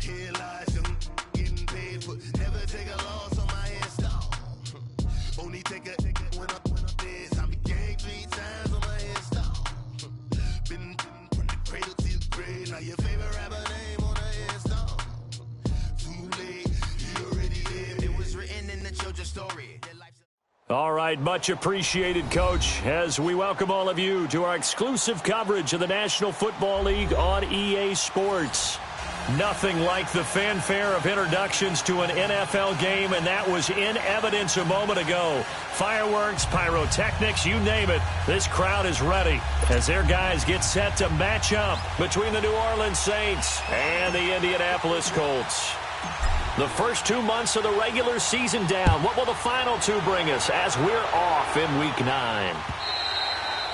Here lies young, getting paid for never take a loss on my install. Only take a when I'm dead. I be gang 3 times on my install. Been from the cradle to the grave. Now your favorite rapper name on the install. Too late, you already lived. It was written in the children's story. All right, much appreciated, Coach, as we welcome all of you to our exclusive coverage of the National Football League on EA Sports. Nothing like the fanfare of introductions to an NFL game, and that was in evidence a moment ago. Fireworks, pyrotechnics, you name it. This crowd is ready as their guys get set to match up between the New Orleans Saints and the Indianapolis Colts. The first 2 months of the regular season down. What will the final 2 bring us as we're off in Week 9?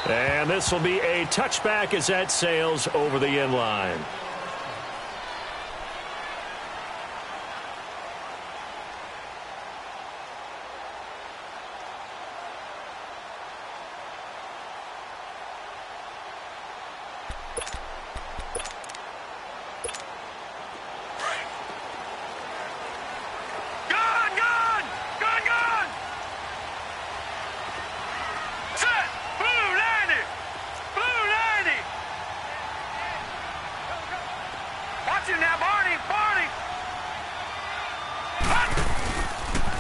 And this will be a touchback as that sails over the end line.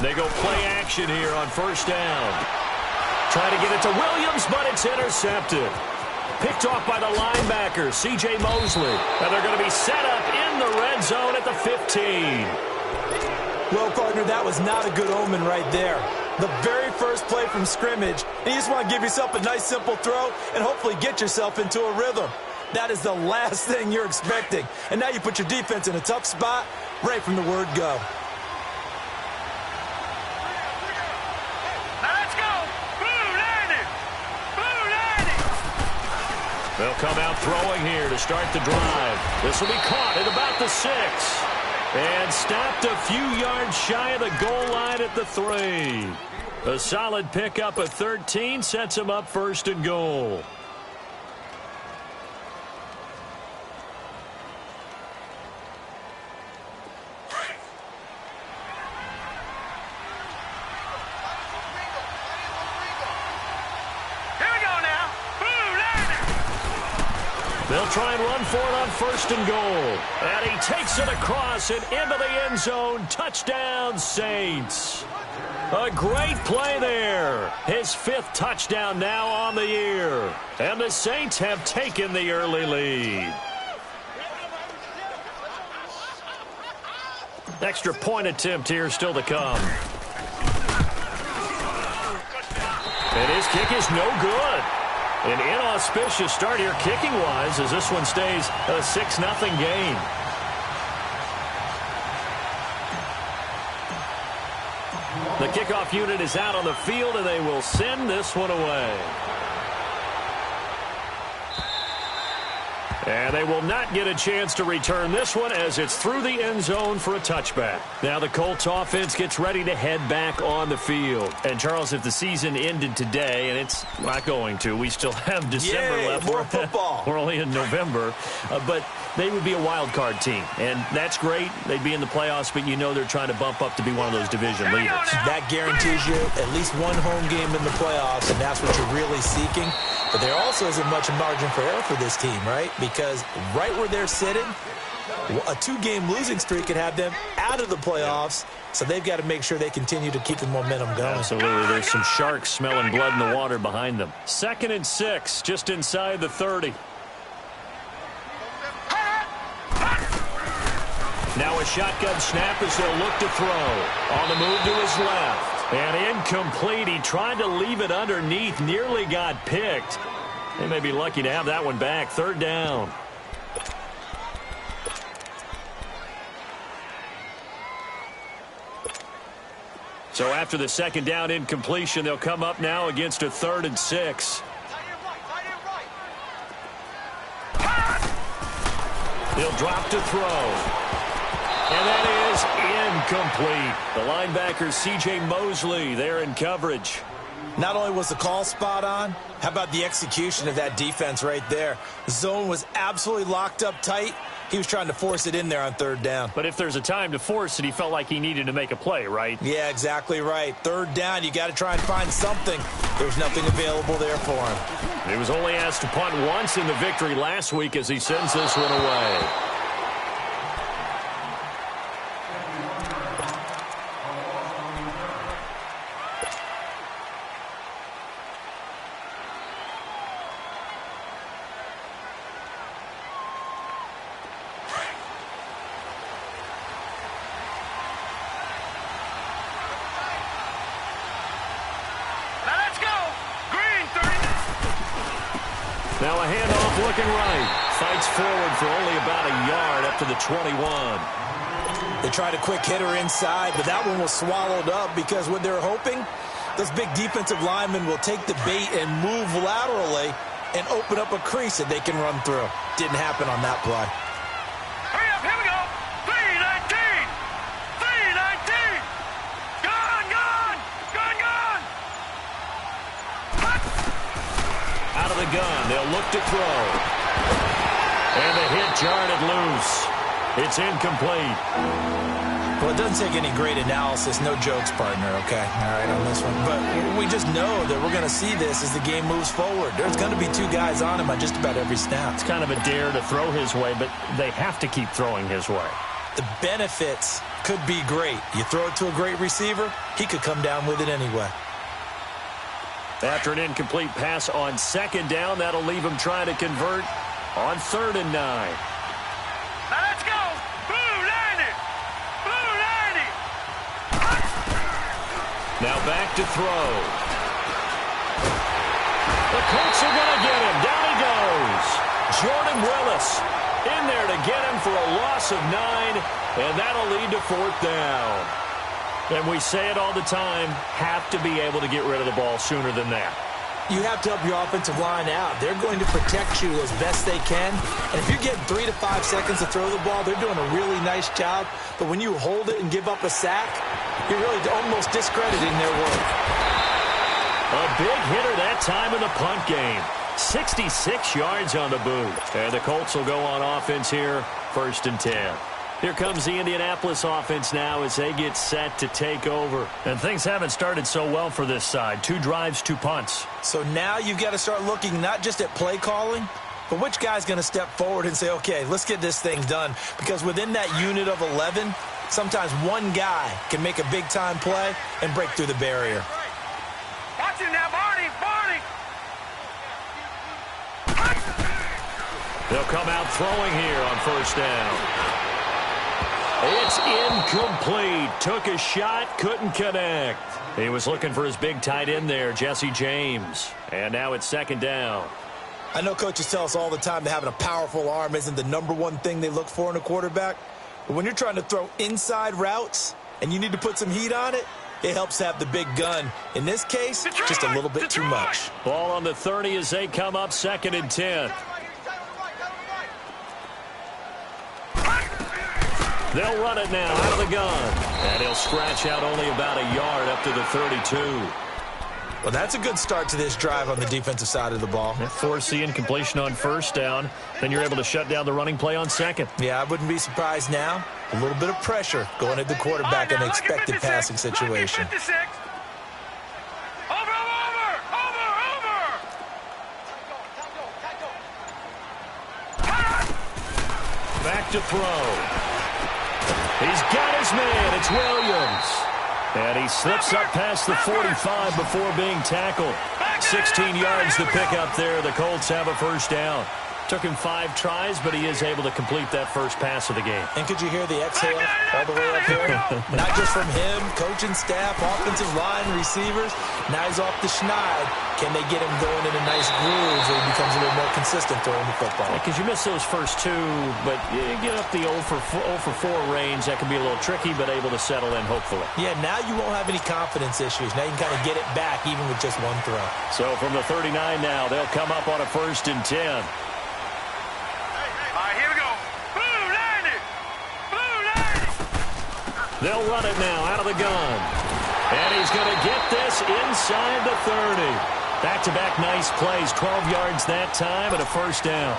They go play action here on first down. Trying to get it to Williams, but it's intercepted. Picked off by the linebacker, C.J. Mosley. And they're going to be set up in the red zone at the 15. Well, partner, that was not a good omen right there. The very first play from scrimmage, and you just want to give yourself a nice, simple throw and hopefully get yourself into a rhythm. That is the last thing you're expecting. And now you put your defense in a tough spot right from the word go. They'll come out throwing here to start the drive. This will be caught at about the 6. And stopped a few yards shy of the goal line at the 3. A solid pickup of 13 sets them up first and goal. They'll try and run for it on first and goal. And he takes it across and into the end zone. Touchdown, Saints. A great play there. His 5th touchdown now on the year. And the Saints have taken the early lead. Extra point attempt here still to come. And his kick is no good. An inauspicious start here kicking-wise as this one stays a 6-0 game. The kickoff unit is out on the field, and they will send this one away. And they will not get a chance to return this one as it's through the end zone for a touchback. Now the Colts offense gets ready to head back on the field. And, Charles, if the season ended today, and it's not going to, we still have December left. More football. We're only in November. But they would be a wild card team. And that's great. They'd be in the playoffs, but you know they're trying to bump up to be one of those division leaders. That guarantees you at least one home game in the playoffs, and that's what you're really seeking. But there also isn't much margin for error for this team, right? Because right where they're sitting, a 2-game losing streak could have them out of the playoffs. So they've got to make sure they continue to keep the momentum going. Absolutely. There's some sharks smelling blood in the water behind them. 2nd and 6, just inside the 30. Now a shotgun snap as they'll look to throw. On the move to his left. And incomplete. He tried to leave it underneath. Nearly got picked. They may be lucky to have that one back. 3rd down. So after the 2nd down incompletion, they'll come up now against a 3rd and 6. He'll drop to throw. And that is incomplete. The linebacker, C.J. Mosley, there in coverage. Not only was the call spot on, how about the execution of that defense right there? The zone was absolutely locked up tight, He was trying to force it in there on third down. But if there's a time to force it, he felt like he needed to make a play, right? Yeah, exactly right. Third down, you got to try and find something. There's nothing available there for him. He was only asked to punt once in the victory last week as he sends this one away. Now a handoff looking right. Fights forward for only about a yard up to the 21. They tried a quick hitter inside, but that one was swallowed up because what they're hoping, those big defensive linemen will take the bait and move laterally and open up a crease that they can run through. Didn't happen on that play. Hurry up, here we go. 319. 319. Gone, gone. Gone, gone. Out of the gun, they'll look to throw. And the hit jarred it loose. It's incomplete. Well, it doesn't take any great analysis. No jokes, partner, okay? All right, on this one. But we just know that we're going to see this as the game moves forward. There's going to be two guys on him on just about every snap. It's kind of a dare to throw his way, but they have to keep throwing his way. The benefits could be great. You throw it to a great receiver, he could come down with it anyway. After an incomplete pass on second down, that'll leave him trying to convert on 3rd and 9. Now let's go. Blue 90. Blue 90. Now back to throw. The Colts are going to get him. Down he goes. Jordan Willis in there to get him for a loss of 9, and that'll lead to 4th down. And we say it all the time, have to be able to get rid of the ball sooner than that. You have to help your offensive line out. They're going to protect you as best they can. And if you're getting 3 to 5 seconds to throw the ball, they're doing a really nice job. But when you hold it and give up a sack, you're really almost discrediting their work. A big hitter that time in the punt game. 66 yards on the boot. And the Colts will go on offense here, 1st and 10. Here comes the Indianapolis offense now as they get set to take over. And things haven't started so well for this side. 2 drives, 2 punts. So now you've got to start looking not just at play calling, but which guy's going to step forward and say, okay, let's get this thing done. Because within that unit of 11, sometimes one guy can make a big-time play and break through the barrier. Watch it now, Barney. Barney. They'll come out throwing here on 1st down. It's incomplete. Took a shot, couldn't connect. He was looking for his big tight end there, Jesse James. And now it's 2nd down. I know coaches tell us all the time that having a powerful arm isn't the #1 thing they look for in a quarterback. But when you're trying to throw inside routes and you need to put some heat on it, it helps to have the big gun. In this case, just a little bit too much. Ball on the 30 as they come up 2nd and 10. They'll run it now out of the gun. And he'll scratch out only about a yard up to the 32. Well, that's a good start to this drive on the defensive side of the ball. Force the incompletion on 1st down. Then you're able to shut down the running play on 2nd. Yeah, I wouldn't be surprised now. A little bit of pressure going at the quarterback in an expected passing situation. Back to throw. He's got his man. It's Williams. And he slips up past the 45 before being tackled. 16 yards to pick up there. The Colts have a 1st down. Took him 5 tries, but he is able to complete that first pass of the game. And could you hear the exhale all the way up here? Not just from him, coaching staff, offensive line, receivers. Now he's off the schneid. Can they get him going in a nice groove so he becomes a little more consistent throwing the football? Because you miss those first 2, but you get up the 0 for 4 range. That can be a little tricky, but able to settle in, hopefully. Yeah, now you won't have any confidence issues. Now you can kind of get it back even with just 1 throw. So from the 39 now, they'll come up on a 1st and 10. They'll run it now out of the gun. And he's going to get this inside the 30. Back-to-back nice plays, 12 yards that time and a 1st down.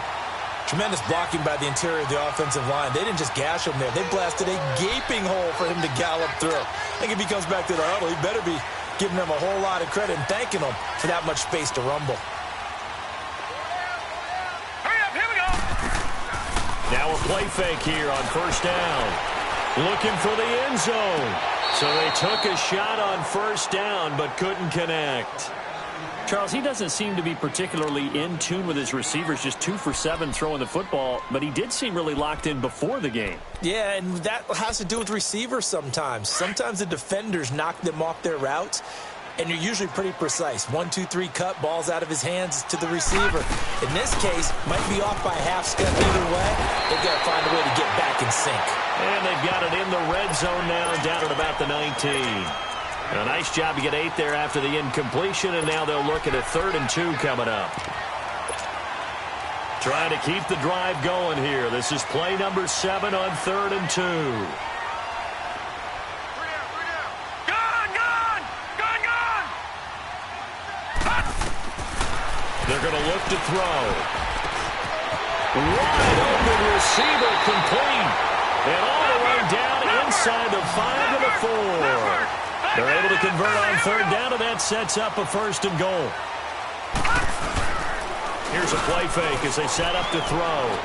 Tremendous blocking by the interior of the offensive line. They didn't just gash him there. They blasted a gaping hole for him to gallop through. I think if he comes back to the huddle, he better be giving them a whole lot of credit and thanking them for that much space to rumble. Hurry up, here we go. Now a play fake here on first down. Looking for the end zone. So they took a shot on first down but couldn't connect. Charles, he doesn't seem to be particularly in tune with his receivers, just 2 for 7 throwing the football, but he did seem really locked in before the game. Yeah, and that has to do with receivers sometimes. Sometimes the defenders knock them off their routes, and you're usually pretty precise. 1, 2, 3 cut, balls out of his hands to the receiver. In this case, might be off by a half step either way. They've got to find a way to get back in sync. And they've got it in the red zone now, down at about the 19. A nice job to get 8 there after the incompletion, and now they'll look at a 3rd and 2 coming up. Trying to keep the drive going here. This is play number 7 on 3rd and 2. They're going to look to throw. Wide open receiver complete. And all the way down inside the 5 to the 4. They're able to convert on 3rd down, and that sets up a 1st and goal. Here's a play fake as they set up to throw.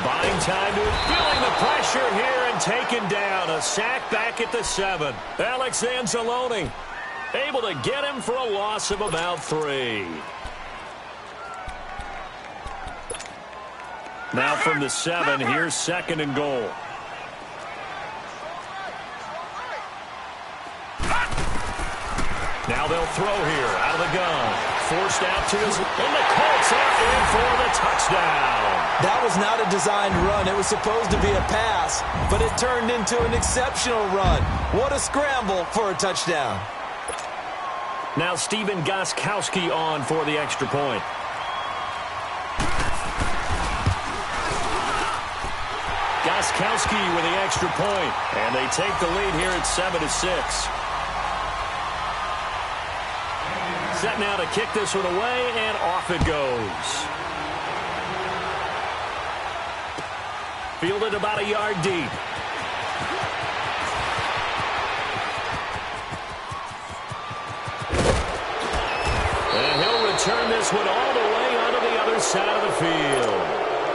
Buying time to feeling the pressure here and taken down. A sack back at the 7. Alex Anzalone able to get him for a loss of about 3. Now from the 7, here's 2nd and goal. Now they'll throw here out of the gun. Forced out to his, and the Colts out in for the touchdown. That was not a designed run. It was supposed to be a pass, but it turned into an exceptional run. What a scramble for a touchdown. Now Stephen Gostkowski on for the extra point. Gostkowski with the extra point, and they take the lead here at 7-6. Set now to kick this one away, and off it goes. Fielded about a yard deep. And he'll return this one all the way onto the other side of the field.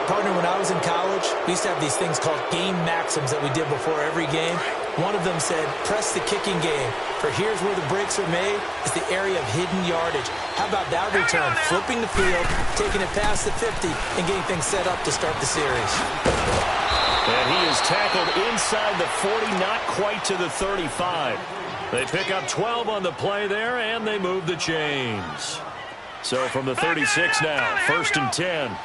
Partner, when I was in college, we used to have these things called game maxims that we did before every game. One of them said, press the kicking game, for here's where the breaks are made. It's the area of hidden yardage. How about that return? Flipping the field, taking it past the 50, and getting things set up to start the series. And he is tackled inside the 40, not quite to the 35. They pick up 12 on the play there, and they move the chains. So from the 36 now, 1st and 10.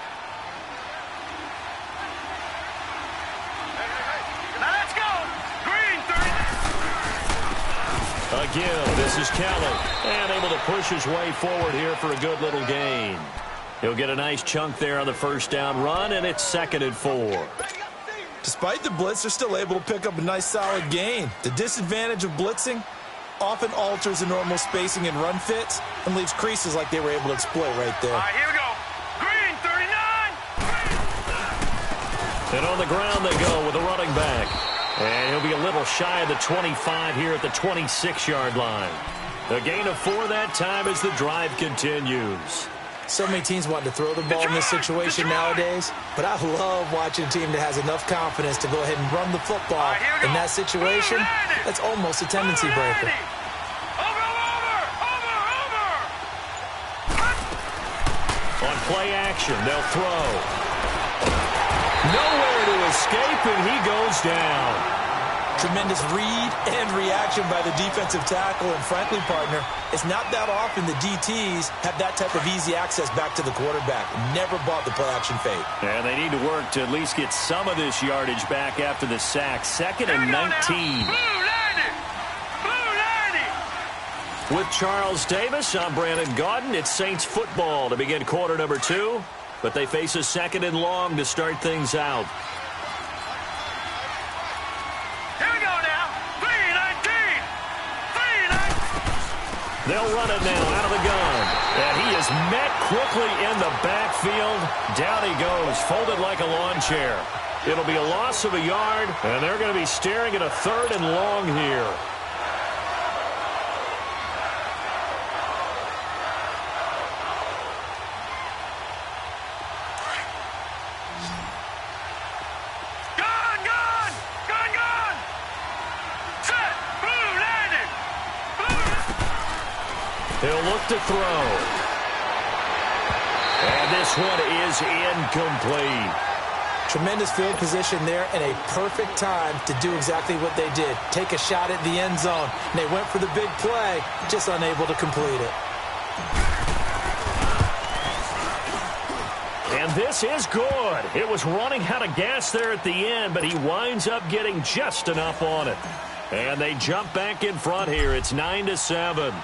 Again, this is Kelly, and able to push his way forward here for a good little gain. He'll get a nice chunk there on the 1st down run, and it's 2nd and 4. Despite the blitz, they're still able to pick up a nice solid gain. The disadvantage of blitzing often alters the normal spacing and run fits and leaves creases like they were able to exploit right there. All right, here we go. Green, 39. And on the ground they go with the running back. And he'll be a little shy of the 25 here at the 26-yard line. A gain of 4 that time as the drive continues. So many teams want to throw the ball in this situation nowadays, but I love watching a team that has enough confidence to go ahead and run the football in that situation. That's almost a tendency breaker. On play action, they'll throw. Nowhere to escape, and he goes down. Tremendous read and reaction by the defensive tackle, and frankly, partner, it's not that often the DTs have that type of easy access back to the quarterback. Never bought the play-action fake. And they need to work to at least get some of this yardage back after the sack. 2nd and 19. With Charles Davis, I'm Brandon Gaudin. It's Saints football to begin quarter number 2, but they face a 2nd and long to start things out. They'll run it now out of the gun. And he is met quickly in the backfield. Down he goes, folded like a lawn chair. It'll be a loss of a yard, and they're going to be staring at a 3rd and long here. He'll look to throw. And this one is incomplete. Tremendous field position there and a perfect time to do exactly what they did. Take a shot at the end zone. And they went for the big play, just unable to complete it. And this is good. It was running out of gas there at the end, but he winds up getting just enough on it. And they jump back in front here. It's 9-7.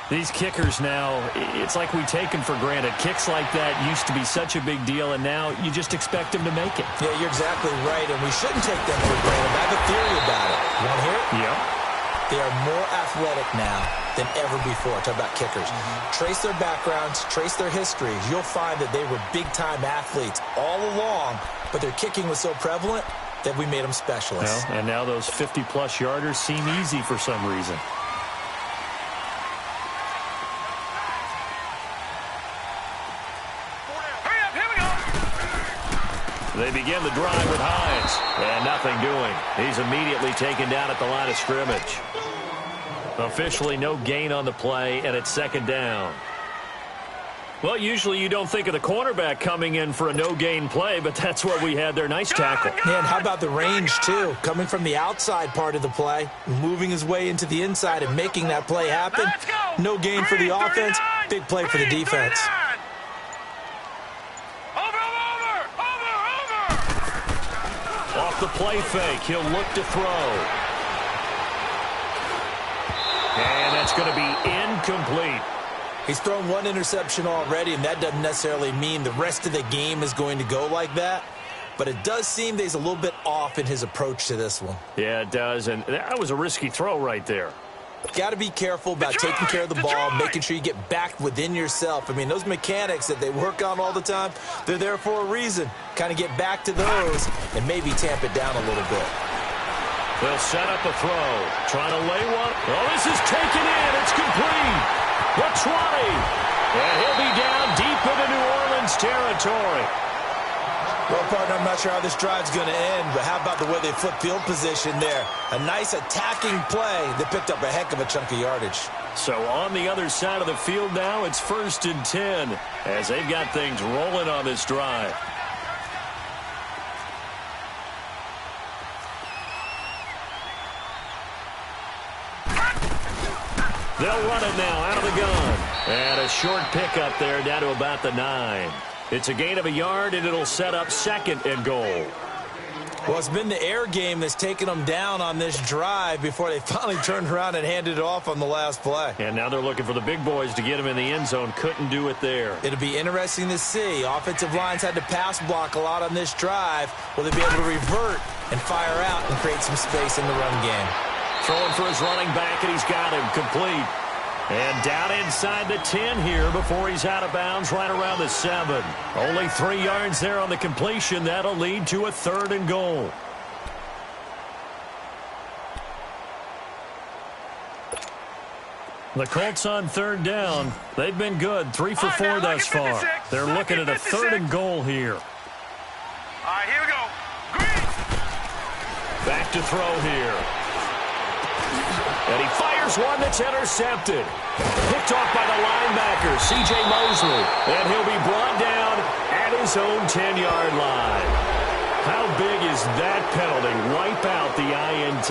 These kickers now, it's like we take them for granted. Kicks like that used to be such a big deal, and now you just expect them to make it. Yeah, you're exactly right, and we shouldn't take them for granted. I have a theory about it. You want to hear it? Yeah. They are more athletic now than ever before. Talk about kickers. Trace their backgrounds, trace their histories. You'll find that they were big-time athletes all along, but their kicking was so prevalent that we made them specialists. Well, and now those 50-plus yarders seem easy for some reason. They begin the drive with Hines, and nothing doing. He's immediately taken down at the line of scrimmage. Officially no gain on the play, and it's 2nd down. Well, usually you don't think of the cornerback coming in for a no-gain play, but that's what we had there. Nice tackle. And how about the range, too? Coming from the outside part of the play, moving his way into the inside and making that play happen. No gain for the offense, big play for the defense. Off the play fake, he'll look to throw. And that's going to be incomplete. He's thrown one interception already, and that doesn't necessarily mean the rest of the game is going to go like that. But it does seem that he's a little bit off in his approach to this one. Yeah, it does, and that was a risky throw right there. Got to be careful about taking care of the ball, making sure you get back within yourself. I mean, those mechanics that they work on all the time, they're there for a reason. Kind of get back to those and maybe tamp it down a little bit. They'll set up a throw. Trying to lay one. Oh, this is taken in. It's complete. The 20. And he'll be down deep into New Orleans territory. Well, partner, I'm not sure how this drive's going to end, but how about the way they flip field position there? A nice attacking play that picked up a heck of a chunk of yardage. So on the other side of the field now, it's 1st and 10 as they've got things rolling on this drive. They'll run it now out of the gun. And a short pickup there down to about the 9. It's a gain of a yard, and it'll set up 2nd and goal. Well, it's been the air game that's taken them down on this drive before they finally turned around and handed it off on the last play. And now they're looking for the big boys to get him in the end zone. Couldn't do it there. It'll be interesting to see. Offensive lines had to pass block a lot on this drive. Will they be able to revert and fire out and create some space in the run game? Throwing for his running back, and he's got him complete. And down inside the 10 here before he's out of bounds right around the 7. Only 3 yards there on the completion. That'll lead to a 3rd and goal. The Colts on 3rd down. They've been good. 3 for 4 thus far. They're looking at a 3rd and goal here. All right, here we go. Green. Back to throw here. And he fires one that's intercepted. Picked off by the linebacker, C.J. Mosley. And he'll be brought down at his own 10-yard line. How big is that penalty? Wipe out the INT.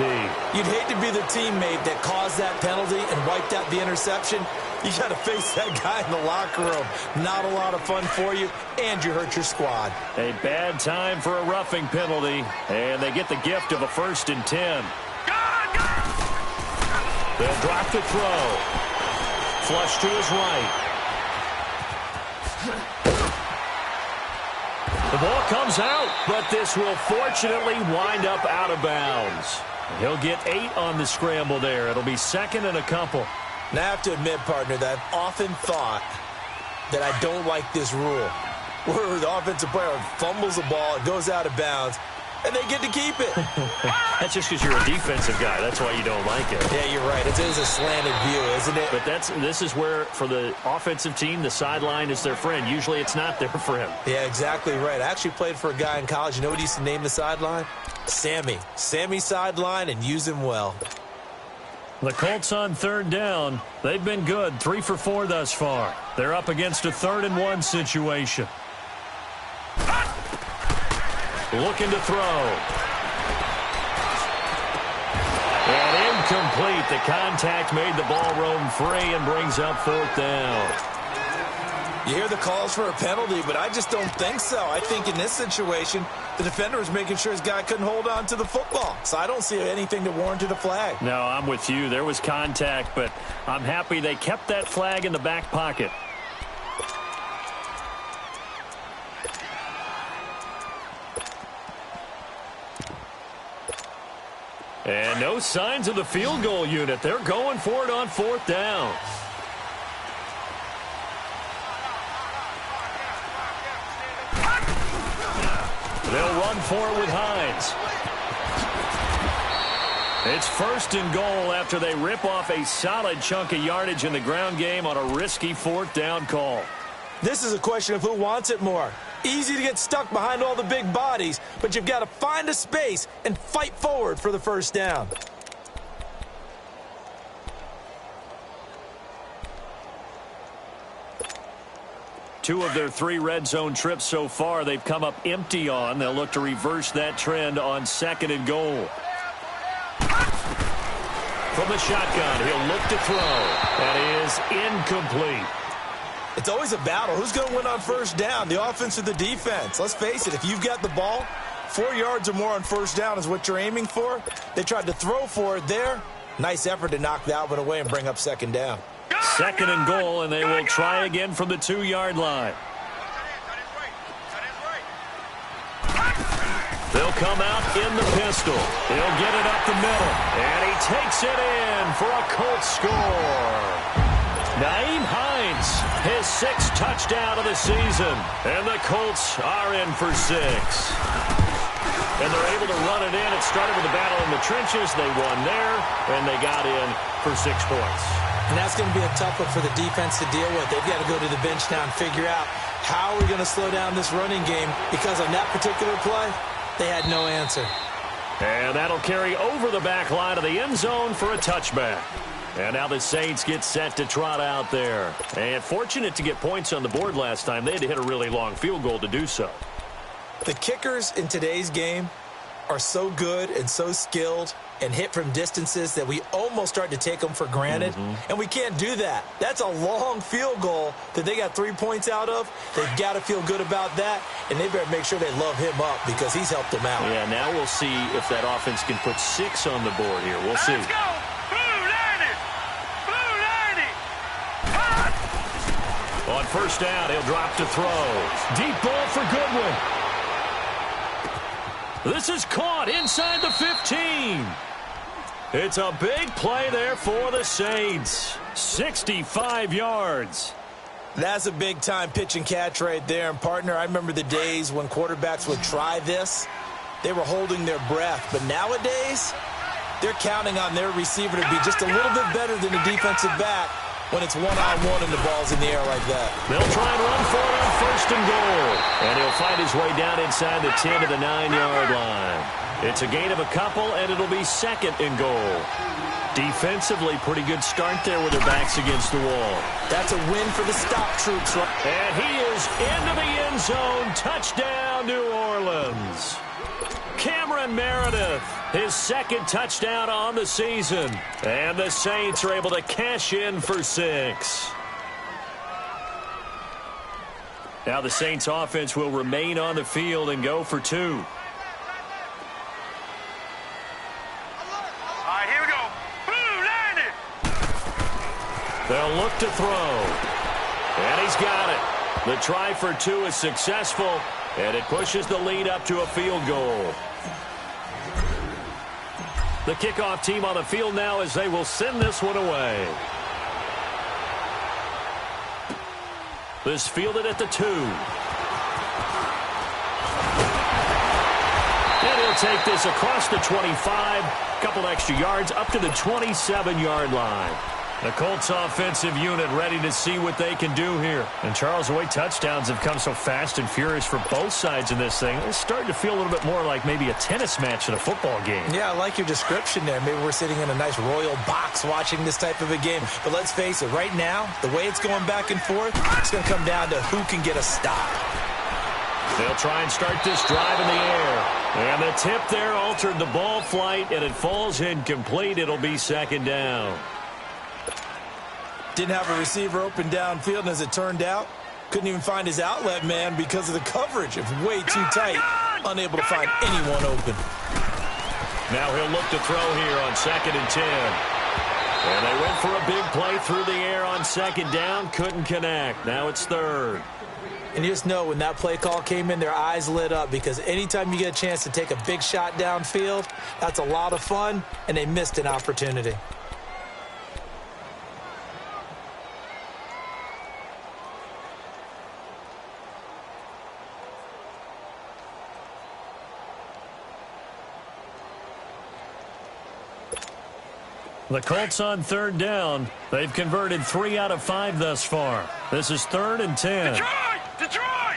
You'd hate to be the teammate that caused that penalty and wiped out the interception. You got to face that guy in the locker room. Not a lot of fun for you, and you hurt your squad. A bad time for a roughing penalty, and they get the gift of a 1st and 10. They'll drop the throw. Flush to his right. The ball comes out, but this will fortunately wind up out of bounds. He'll get 8 on the scramble there. It'll be 2nd and a couple. Now, I have to admit, partner, that I've often thought that I don't like this rule, where the offensive player fumbles the ball, it goes out of bounds, and they get to keep it. That's just because you're a defensive guy. That's why you don't like it. Yeah, you're right. It is a slanted view, isn't it? But this is where, for the offensive team, the sideline is their friend. Usually it's not their friend. Yeah, exactly right. I actually played for a guy in college. You know what he used to name the sideline? Sammy. Sammy sideline, and use him well. The Colts on third down. They've been good, 3 for 4 thus far. They're up against a 3rd-and-1 situation. Looking to throw. And incomplete. The contact made the ball roam free and brings up 4th down. You hear the calls for a penalty, but I just don't think so. I think in this situation, the defender was making sure his guy couldn't hold on to the football. So I don't see anything that warranted a flag. No, I'm with you. There was contact, but I'm happy they kept that flag in the back pocket. And no signs of the field goal unit. They're going for it on 4th down. They'll run for it with Hines. It's 1st and goal after they rip off a solid chunk of yardage in the ground game on a risky 4th down call. This is a question of who wants it more. Easy to get stuck behind all the big bodies, but you've got to find a space and fight forward for the 1st down. Two of their 3 red zone trips so far, they've come up empty on. They'll look to reverse that trend on 2nd and goal. From the shotgun, he'll look to throw. That is incomplete. It's always a battle. Who's going to win on 1st down, the offense or the defense? Let's face it, if you've got the ball, 4 yards or more on 1st down is what you're aiming for. They tried to throw for it there. Nice effort to knock that one away and bring up 2nd down. 2nd and goal, and they will try again from the 2-yard line. They'll come out in the pistol. He'll get it up the middle, and he takes it in for a Colts score. Nyheim Hines, his 6th touchdown of the season, and the Colts are in for 6. And they're able to run it in. It started with a battle in the trenches. They won there, and they got in for 6 points. And that's going to be a tough one for the defense to deal with. They've got to go to the bench now and figure out how are we going to slow down this running game, because on that particular play, they had no answer. And that'll carry over the back line of the end zone for a touchback. And now the Saints get set to trot out there. And fortunate to get points on the board last time. They had to hit a really long field goal to do so. The kickers in today's game are so good and so skilled and hit from distances that we almost start to take them for granted. And we can't do that. That's a long field goal that they got 3 points out of. They've got to feel good about that, and they better make sure they love him up because he's helped them out. Yeah, now we'll see if that offense can put 6 on the board here. We'll see. Let's go! Blue 90! Blue 90! On 1st down, he'll drop to throw. Deep ball for Goodwin. This is caught inside the 15. It's a big play there for the Saints. 65 yards. That's a big-time pitch and catch right there. And, partner, I remember the days when quarterbacks would try this. They were holding their breath. But nowadays, they're counting on their receiver to be just a little bit better than the defensive back when it's one-on-one and the ball's in the air like that. They'll try and run for it on 1st and goal. And he'll find his way down inside the 10 to the 9-yard line. It's a gain of a couple, and it'll be 2nd and goal. Defensively, pretty good start there with their backs against the wall. That's a win for the stop troops. And he is into the end zone. Touchdown, New Orleans. Cameron Meredith, his 2nd touchdown on the season. And the Saints are able to cash in for 6. Now the Saints offense will remain on the field and go for 2. They'll look to throw. And he's got it. The try for 2 is successful, and it pushes the lead up to a field goal. The kickoff team on the field now as they will send this one away. This fielded at the 2. And he'll take this across the 25, a couple extra yards, up to the 27-yard line. The Colts offensive unit ready to see what they can do here. And Charles, the way touchdowns have come so fast and furious for both sides in this thing, it's starting to feel a little bit more like maybe a tennis match in a football game. Yeah, I like your description there. Maybe we're sitting in a nice royal box watching this type of a game. But let's face it, right now, the way it's going back and forth, it's going to come down to who can get a stop. They'll try and start this drive in the air. And the tip there altered the ball flight, and it falls incomplete. It'll be second down. Didn't have a receiver open downfield, and as it turned out, couldn't even find his outlet man because of the coverage. It's way too tight, unable to find anyone open. Now he'll look to throw here on 2nd and 10. And they went for a big play through the air on 2nd down, couldn't connect. Now it's 3rd. And you just know when that play call came in, their eyes lit up because anytime you get a chance to take a big shot downfield, that's a lot of fun, and they missed an opportunity. The Colts on 3rd down. They've converted 3 out of 5 thus far. This is 3rd and 10. Detroit!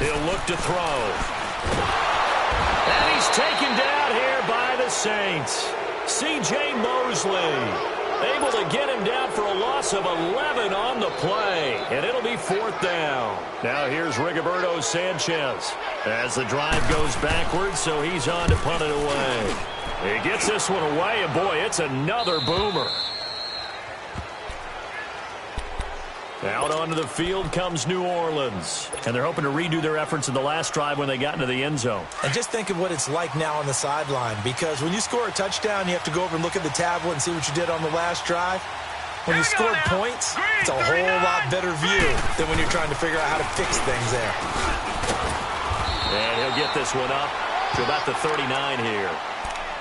He'll look to throw. And he's taken down here by the Saints. C.J. Mosley able to get him down for a loss of 11 on the play. And it'll be 4th down. Now here's Rigoberto Sanchez as the drive goes backwards, so he's on to punt it away. He gets this one away, and boy, it's another boomer. Out onto the field comes New Orleans. And they're hoping to redo their efforts in the last drive when they got into the end zone. And just think of what it's like now on the sideline, because when you score a touchdown, you have to go over and look at the tablet and see what you did on the last drive. When you scored points, it's a whole lot better view than when you're trying to figure out how to fix things there. And he'll get this one up to about the 39 here.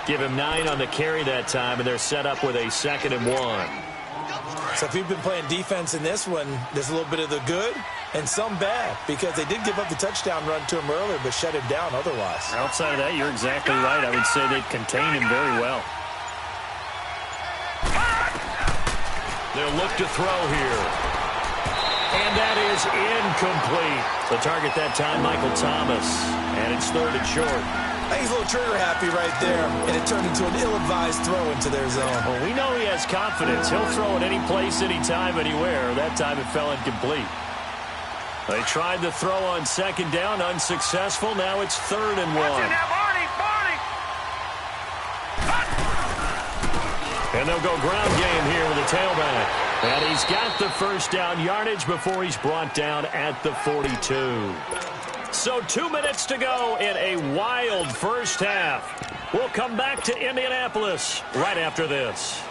Give him 9 on the carry that time, and they're set up with a 2nd and 1. So if you've been playing defense in this one, there's a little bit of the good and some bad, because they did give up the touchdown run to him earlier, but shut him down otherwise. Outside of that, you're exactly right. I would say they've contained him very well. They'll look to throw here. And that is incomplete. The target that time, Michael Thomas. And it's 3rd and short. I think he's a little trigger happy right there, and it turned into an ill-advised throw into their zone. Well, we know he has confidence. He'll throw it any place, anytime, anywhere. That time it fell incomplete. They tried the throw on 2nd down, unsuccessful. Now it's 3rd and 1. And they'll go ground game here with the tailback. And he's got the first down yardage before he's brought down at the 42. So 2 minutes to go in a wild first half. We'll come back to Indianapolis right after this.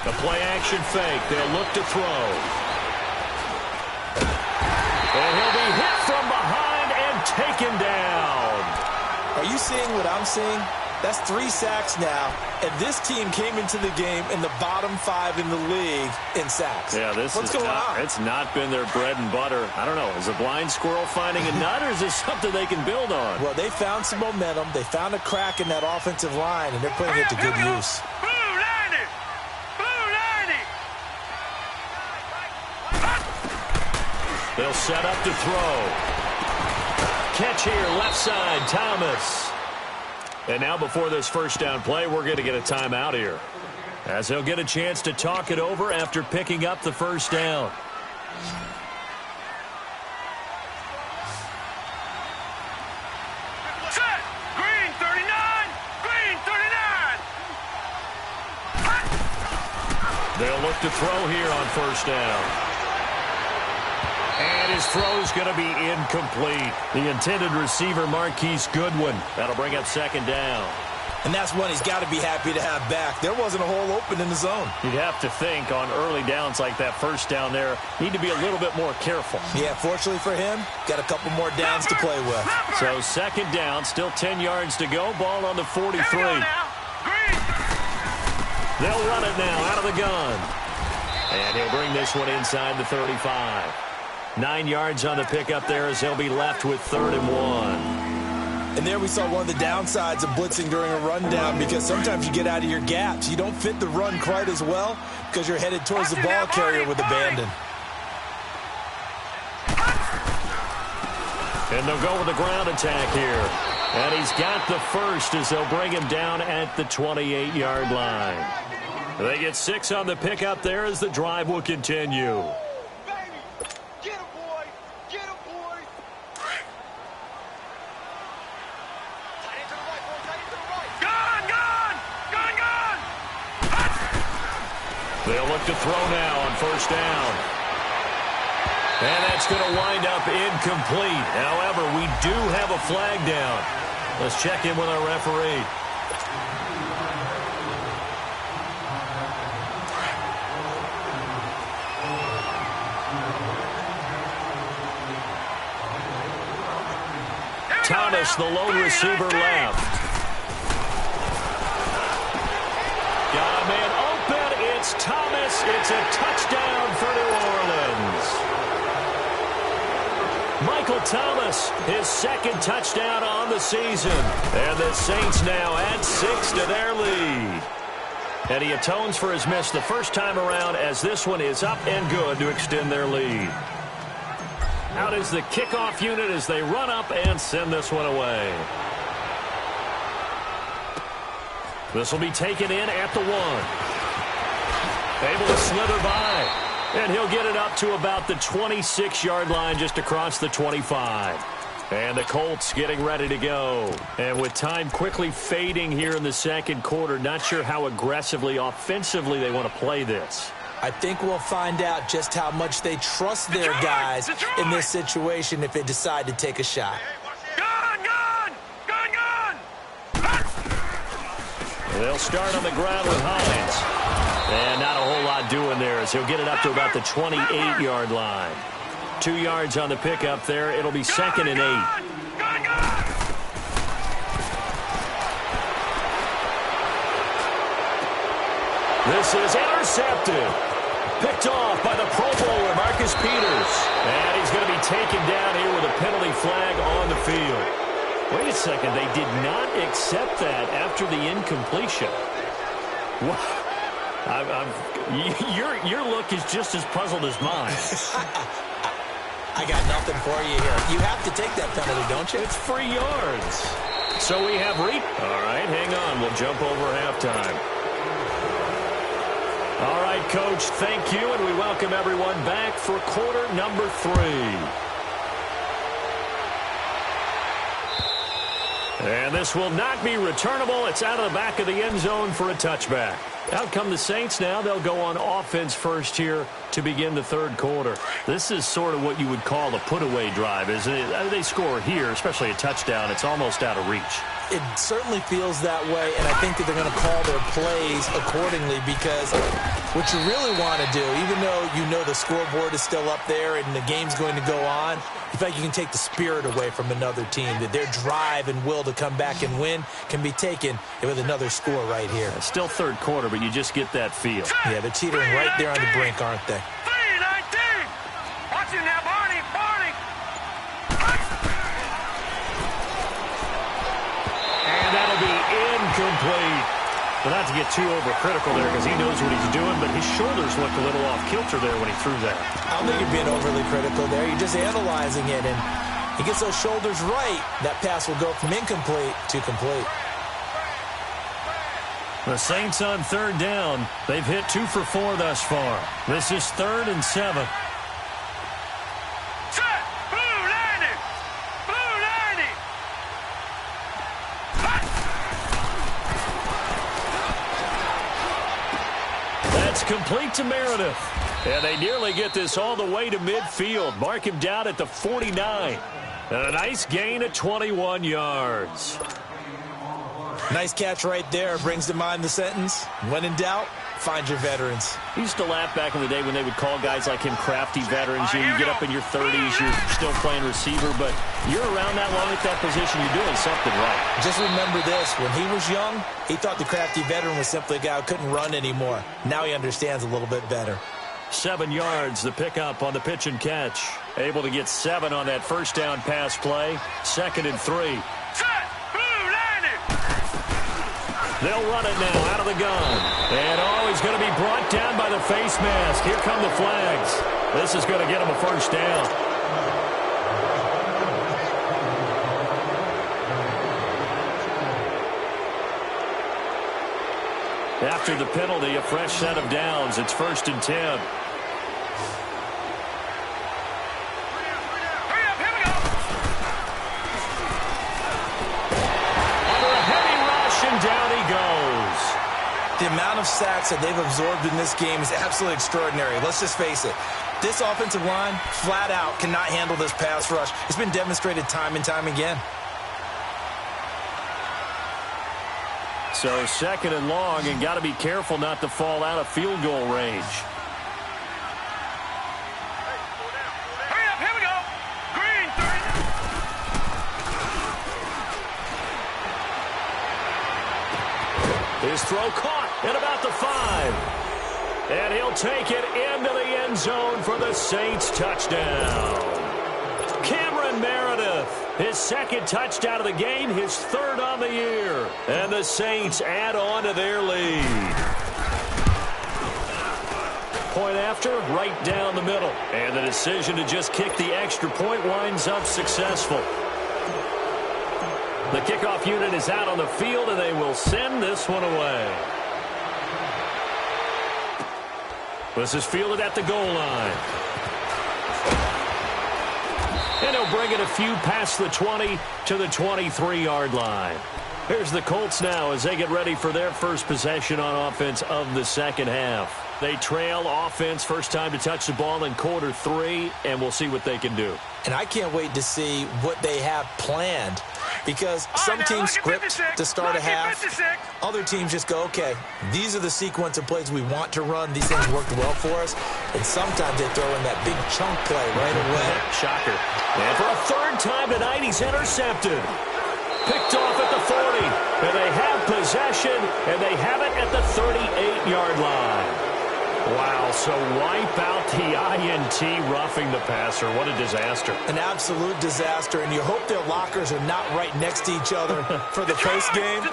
The play-action fake. They'll look to throw. And he'll be hit from behind and taken down. Are you seeing what I'm seeing? That's 3 sacks now, and this team came into the game in the bottom 5 in the league in sacks. Yeah, what's going on? It's not been their bread and butter. I don't know. Is a blind squirrel finding a nut, or is this something they can build on? Well, they found some momentum. They found a crack in that offensive line, and they're putting it to good use. They'll set up to throw. Catch here, left side, Thomas. And now before this first down play, we're going to get a timeout here, as he'll get a chance to talk it over after picking up the first down. Set! Green 39! Green 39! They'll look to throw here on first down. And his throw's going to be incomplete. The intended receiver, Marquise Goodwin. That'll bring up 2nd down. And that's one he's got to be happy to have back. There wasn't a hole open in the zone. You'd have to think on early downs like that first down there, need to be a little bit more careful. Yeah, fortunately for him, got a couple more downs to play with. So second down, still 10 yards to go. Ball on the 43. They'll run it now out of the gun. And he'll bring this one inside the 35. 9 yards on the pickup there as they'll be left with 3rd and 1. And there we saw one of the downsides of blitzing during a rundown, because sometimes you get out of your gaps. You don't fit the run quite as well because you're headed towards the ball carrier with abandon. And they'll go with the ground attack here. And he's got the first as they'll bring him down at the 28-yard line. They get 6 on the pickup there as the drive will continue. They'll look to throw now on first down. And that's going to wind up incomplete. However, we do have a flag down. Let's check in with our referee. Thomas, the lone receiver, left. Got a man open. It's Thomas. It's a touchdown for New Orleans. Michael Thomas, his 2nd touchdown on the season. And the Saints now add 6 to their lead. And he atones for his miss the first time around as this one is up and good to extend their lead. Out is the kickoff unit as they run up and send this one away. This will be taken in at the 1. Able to slither by. And he'll get it up to about the 26-yard line just across the 25. And the Colts getting ready to go. And with time quickly fading here in the second quarter, not sure how aggressively, offensively they want to play this. I think we'll find out just how much they trust their guys in this situation if they decide to take a shot. They'll start on the ground with Hines. And not a whole lot doing there as he'll get it up to about the 28-yard line. 2 yards on the pickup there. It'll be 2nd and 8. This is intercepted. Picked off by the Pro Bowler, Marcus Peters. And he's going to be taken down here with a penalty flag on the field. Wait a second. They did not accept that after the incompletion. Wow. Your look is just as puzzled as mine. I got nothing for you here. You have to take that penalty, don't you? It's 3 yards. So we have All right, hang on. We'll jump over halftime. All right, Coach, thank you, and we welcome everyone back for quarter number 3. And this will not be returnable. It's out of the back of the end zone for a touchback. Out come the Saints now. They'll go on offense first here to begin the third quarter. This is sort of what you would call a put-away drive, isn't it? They score here, especially a touchdown. It's almost out of reach. It certainly feels that way, and I think that they're going to call their plays accordingly, because what you really want to do, even though you know the scoreboard is still up there and the game's going to go on, you feel like you can take the spirit away from another team, that their drive and will to come back and win can be taken with another score right here. It's still third quarter, but you just get that feel. Yeah, they're teetering right there on the brink, aren't they? 3-19. Watch it now, Barney. And that'll be incomplete. Well, not to get too overcritical there because he knows what he's doing, but his shoulders looked a little off kilter there when he threw that. I don't think you're being overly critical there. You're just analyzing it, and he gets those shoulders right. That pass will go from incomplete to complete. The Saints on third down. They've hit 2 for 4 thus far. This is 3rd and 7. Set. Blue 90. Blue 90. That's complete to Meredith. And they nearly get this all the way to midfield. Mark him down at the 49. And a nice gain of 21 yards. Nice catch right there. Brings to mind the sentence, when in doubt, find your veterans. I used to laugh back in the day when they would call guys like him crafty veterans. You get up in your 30s, you're still playing receiver, but you're around that long at that position, you're doing something right. Just remember this, when he was young, he thought the crafty veteran was simply a guy who couldn't run anymore. Now he understands a little bit better. 7 yards, the pickup on the pitch and catch. Able to get 7 on that first down pass play. 2nd and 3. They'll run it now out of the gun. And he's going to be brought down by the face mask. Here come the flags. This is going to get him a first down. After the penalty, a fresh set of downs. It's 1st and 10. Down he goes. The amount of sacks that they've absorbed in this game is absolutely extraordinary. Let's just face it. This offensive line, flat out, cannot handle this pass rush. It's been demonstrated time and time again. So 2nd and long, and got to be careful not to fall out of field goal range. His throw caught at about the 5. And he'll take it into the end zone for the Saints touchdown. Cameron Meredith, his 2nd touchdown of the game, his 3rd on the year. And the Saints add on to their lead. Point after, right down the middle. And the decision to just kick the extra point winds up successful. The kickoff unit is out on the field, and they will send this one away. This is fielded at the goal line. And he'll bring it a few past the 20 to the 23-yard line. Here's the Colts now as they get ready for their first possession on offense of the second half. They trail offense, first time to touch the ball in quarter 3, and we'll see what they can do. And I can't wait to see what they have planned, because some teams script to start a half. Other teams just go, okay, these are the sequence of plays we want to run. These things worked well for us. And sometimes they throw in that big chunk play right away. Shocker. And for a 3rd time tonight, he's intercepted. Picked off at the 40. And they have possession, and they have it at the 38-yard line. Wow, so wipe out the INT, roughing the passer. What a disaster. An absolute disaster, and you hope their lockers are not right next to each other for the post-game.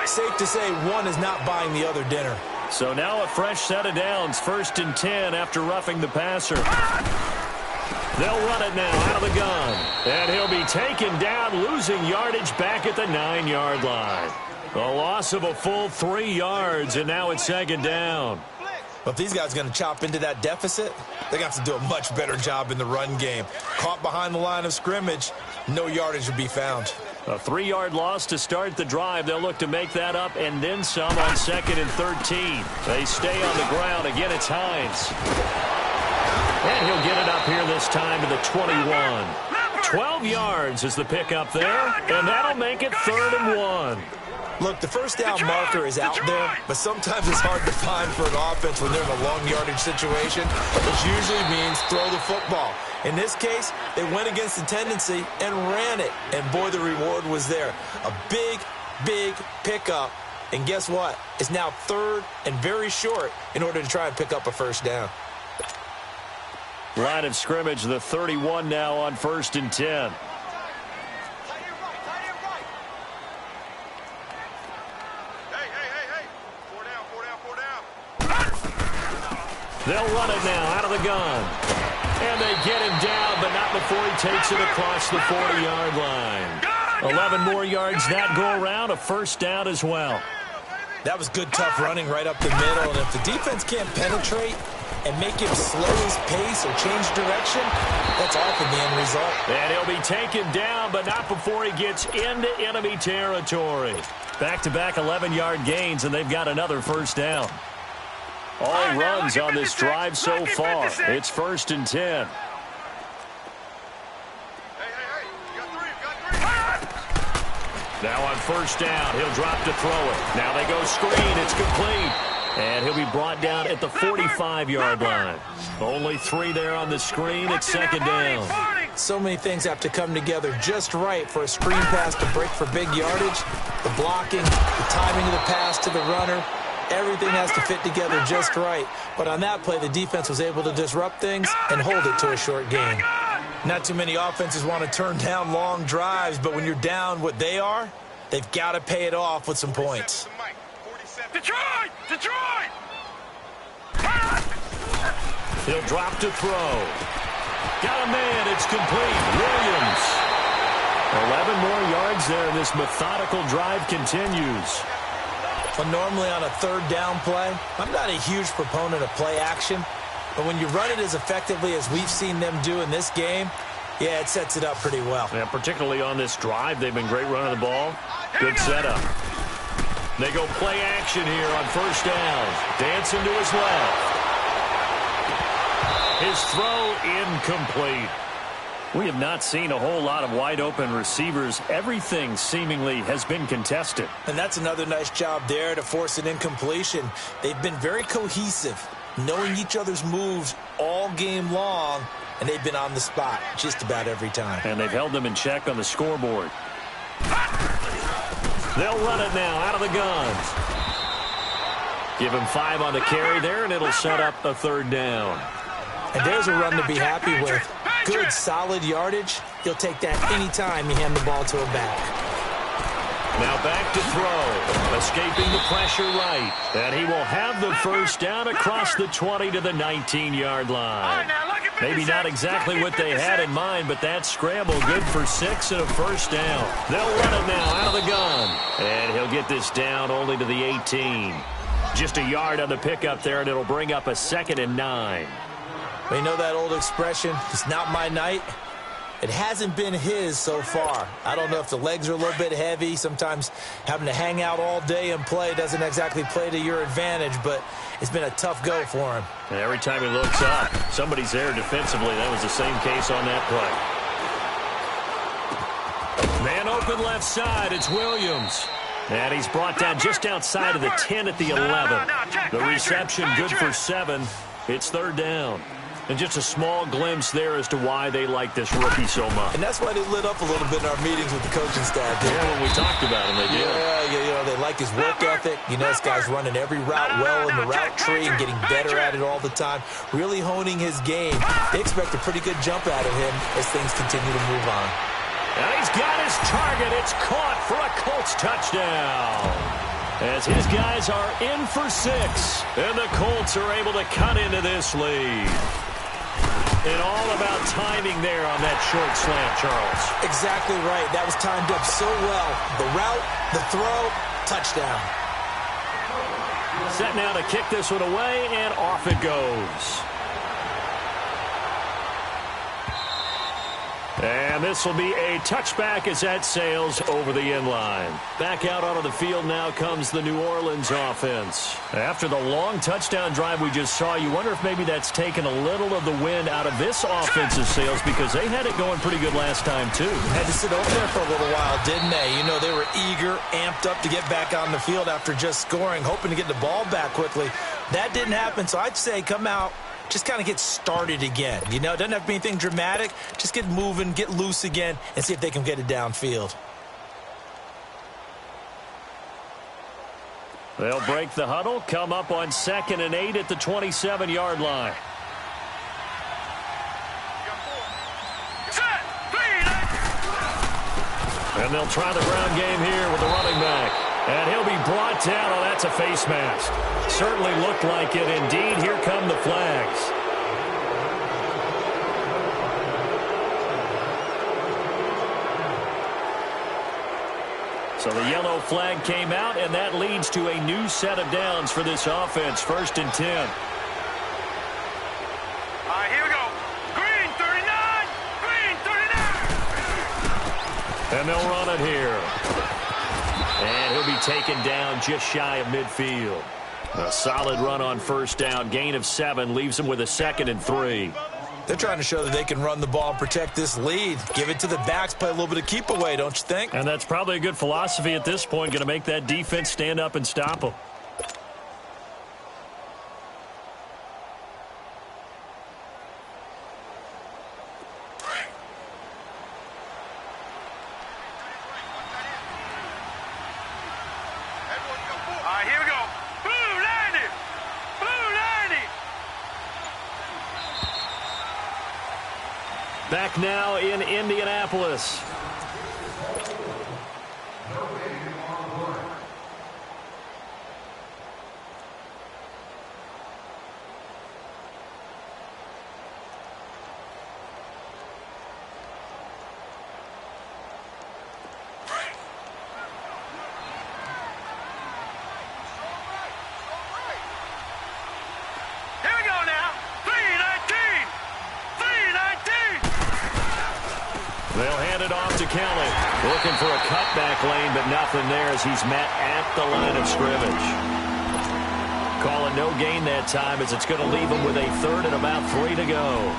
Safe to say one is not buying the other dinner. So now a fresh set of downs, 1st and 10 after roughing the passer. They'll run it now out of the gun. And he'll be taken down, losing yardage back at the 9-yard line. A loss of a full 3 yards, and now it's 2nd down. But if these guys are going to chop into that deficit, they're going to have to do a much better job in the run game. Caught behind the line of scrimmage, no yardage would be found. A 3-yard loss to start the drive. They'll look to make that up and then some on 2nd and 13. They stay on the ground. Again, it's Hines. And he'll get it up here this time to the 21. 12 yards is the pickup there, and that'll make it 3rd and 1. Look, the first down marker is out there, but sometimes it's hard to find for an offense when they're in a long yardage situation, which usually means throw the football. In this case, they went against the tendency and ran it, and boy, the reward was there. A big, big pickup, and guess what? It's now 3rd and very short in order to try and pick up a first down. Line of scrimmage, the 31 now on 1st and 10. They'll run it now out of the gun. And they get him down, but not before he takes it across the 40-yard line. 11 more yards that go around, a first down as well. That was good, tough running right up the middle. And if the defense can't penetrate and make him slow his pace or change direction, that's often the end result. And he'll be taken down, but not before he gets into enemy territory. Back-to-back 11-yard gains, and they've got another first down. All runs on this drive so far. It's 1st and 10. Now on first down, he'll drop to throw it. Now they go screen. It's complete. And he'll be brought down at the 45-yard line. Only 3 there on the screen. It's second down. So many things have to come together just right for a screen pass to break for big yardage. The blocking, the timing of the pass to the runner, everything has to fit together just right. But on that play, the defense was able to disrupt things and hold it to a short gain. Not too many offenses want to turn down long drives, but when you're down what they are, they've got to pay it off with some points. Detroit! Detroit! He'll drop to throw. Got a man. It's complete. Williams. 11 more yards there, and this methodical drive continues. Well, normally on a third down play, I'm not a huge proponent of play action, but when you run it as effectively as we've seen them do in this game, yeah, it sets it up pretty well. Yeah, particularly on this drive, they've been great running the ball. Good setup. They go play action here on first down. Dancing to his left. His throw incomplete. We have not seen a whole lot of wide-open receivers. Everything seemingly has been contested. And that's another nice job there to force an incompletion. They've been very cohesive, knowing each other's moves all game long, and they've been on the spot just about every time. And they've held them in check on the scoreboard. They'll run it now out of the gun. Give him 5 on the carry there, and it'll set up a third down. And there's a run to be happy with. Good, solid yardage. He'll take that anytime you hand the ball to a back. Now back to throw. Escaping the pressure right. And he will have the first down across the 20 to the 19-yard line. Maybe not exactly what they had in mind, but that scramble good for 6 and a first down. They'll run it now out of the gun. And he'll get this down only to the 18. Just a yard on the pickup there, and it'll bring up a 2nd and 9. We know that old expression, it's not my night. It hasn't been his so far. I don't know if the legs are a little bit heavy. Sometimes having to hang out all day and play doesn't exactly play to your advantage, but it's been a tough go for him. And every time he looks up, somebody's there defensively. That was the same case on that play. Man open left side, it's Williams. And he's brought down just outside of the 10 at the 11. The reception good for 7. It's third down. And just a small glimpse there as to why they like this rookie so much. And that's why they lit up a little bit in our meetings with the coaching staff. Yeah, when we talked about him, they did. Yeah, they like his work ethic. You know, this guy's running every route well in the route tree and getting better at it all the time, really honing his game. They expect a pretty good jump out of him as things continue to move on. And he's got his target. It's caught for a Colts touchdown. As his guys are in for 6. And the Colts are able to cut into this lead. And all about timing there on that short slant, Charles. Exactly right. That was timed up so well. The route, the throw, touchdown. Set now to kick this one away, and off it goes. And this will be a touchback as that sails over the inline. Back out onto the field now comes the New Orleans offense. After the long touchdown drive we just saw, you wonder if maybe that's taken a little of the wind out of this offensive sails because they had it going pretty good last time too. Had to sit over there for a little while, didn't they? You know, they were eager, amped up to get back on the field after just scoring, hoping to get the ball back quickly. That didn't happen, so I'd say come out, just kind of get started again. You know, it doesn't have to be anything dramatic. Just get moving, get loose again, and see if they can get it downfield. They'll break the huddle, come up on 2nd and 8 at the 27-yard line. And they'll try the ground game here with the running back. And he'll be brought down. Oh, that's a face mask. Certainly looked like it. Indeed, here come the flags. So the yellow flag came out, and that leads to a new set of downs for this offense. 1st and 10. All right, here we go. Green 39. Green 39. And they'll run it here. And he'll be taken down just shy of midfield. A solid run on first down. Gain of 7 leaves him with a 2nd and 3. They're trying to show that they can run the ball and protect this lead. Give it to the backs, play a little bit of keep away, don't you think? And that's probably a good philosophy at this point, going to make that defense stand up and stop them. Back now in Indianapolis. They'll hand it off to Kelly. Looking for a cutback lane, but nothing there as he's met at the line of scrimmage. Call it no gain that time as it's going to leave him with a third and about 3 to go.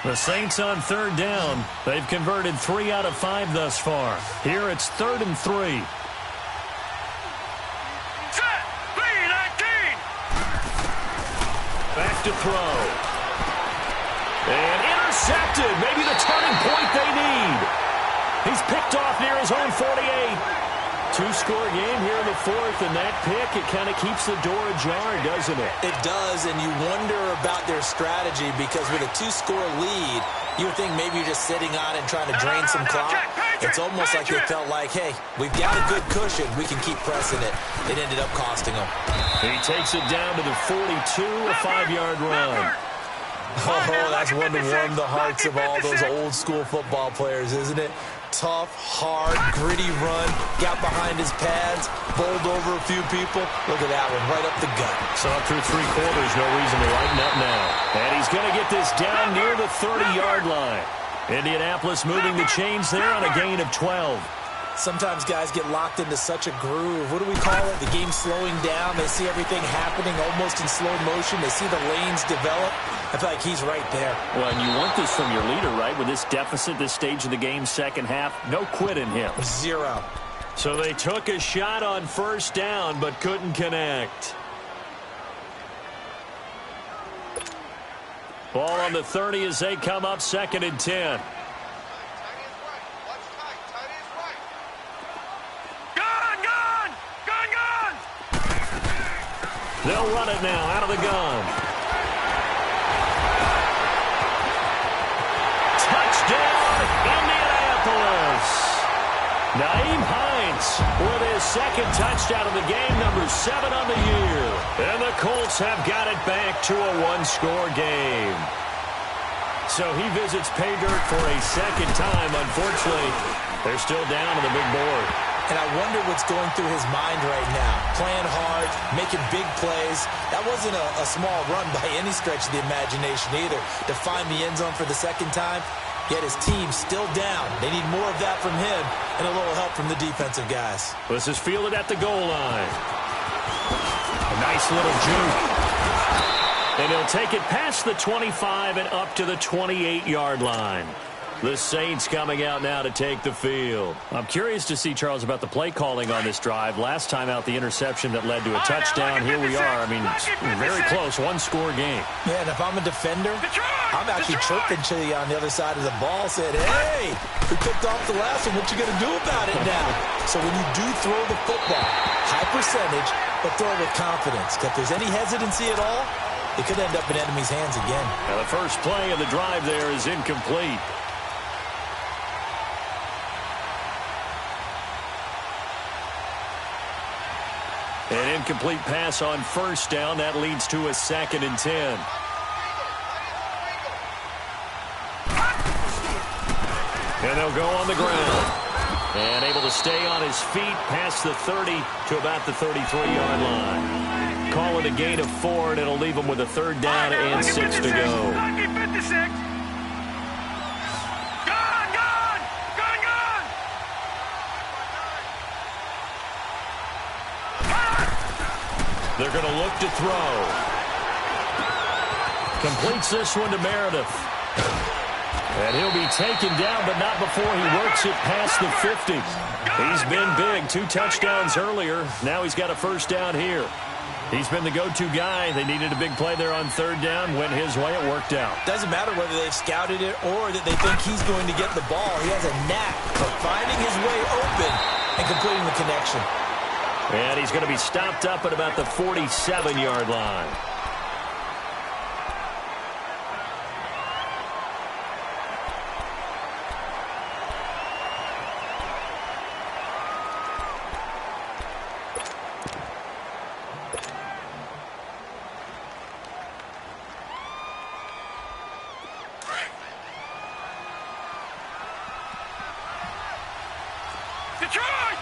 The Saints on third down. They've converted 3 out of 5 thus far. Here it's 3rd and 3. Back to throw. And intercepted. Maybe the turning point they need. He's picked off near his own 48. Two-score game here in the 4th, and that pick, it kind of keeps the door ajar, doesn't it? It does, and you wonder about their strategy because with a 2-score lead, you would think maybe you're just sitting on it and trying to drain some clock. It's almost like they felt like, hey, we've got a good cushion. We can keep pressing it. It ended up costing them. He takes it down to the 42, a 5-yard run. Oh, that's one to warm the hearts of all those old-school football players, isn't it? Tough, hard, gritty run, got behind his pads, bowled over a few people. Look at that one, right up the gut. Saw it through 3 quarters, no reason to lighten up now. And he's going to get this down near the 30-yard line. Indianapolis moving the chains there on a gain of 12. Sometimes guys get locked into such a groove. What do we call it? The game's slowing down. They see everything happening almost in slow motion. They see the lanes develop. I feel like he's right there. Well, and you want this from your leader, right? With this deficit, this stage of the game, second half, no quit in him. 0. So they took a shot on first down, but couldn't connect. Ball on the 30 as they come up 2nd and 10. They'll run it now out of the gun. Touchdown, Indianapolis. Naeem Hines with his 2nd touchdown of the game, number 7 on the year. And the Colts have got it back to a 1-score game. So he visits pay dirt for a 2nd time. Unfortunately, they're still down on the big board. And I wonder what's going through his mind right now. Playing hard, making big plays. That wasn't a small run by any stretch of the imagination either. To find the end zone for the 2nd time, yet his team still down. They need more of that from him and a little help from the defensive guys. This is fielded at the goal line. A nice little juke. And he'll take it past the 25 and up to the 28-yard line. The Saints coming out now to take the field. I'm curious to see, Charles, about the play calling on this drive. Last time out, the interception that led to a touchdown. Here we are. I mean, very close, 1-score game. Yeah, and if I'm a defender, I'm actually chirping Chili on the other side of the ball, saying, hey, we picked off the last one. What you going to do about it now? So when you do throw the football, high percentage, but throw it with confidence. If there's any hesitancy at all, it could end up in enemy's hands again. Now the first play of the drive there is incomplete. An incomplete pass on first down. That leads to a 2nd and 10. And they'll go on the ground. And able to stay on his feet past the 30 to about the 33-yard line. Call it a gain of 4, and it'll leave him with a 3rd down and 6 to go. They're going to look to throw. Completes this one to Meredith. And he'll be taken down, but not before he works it past the 50. He's been big. 2 touchdowns earlier. Now he's got a first down here. He's been the go-to guy. They needed a big play there on third down. Went his way. It worked out. Doesn't matter whether they've scouted it or that they think he's going to get the ball. He has a knack for finding his way open and completing the connection. And he's going to be stopped up at about the 47-yard line.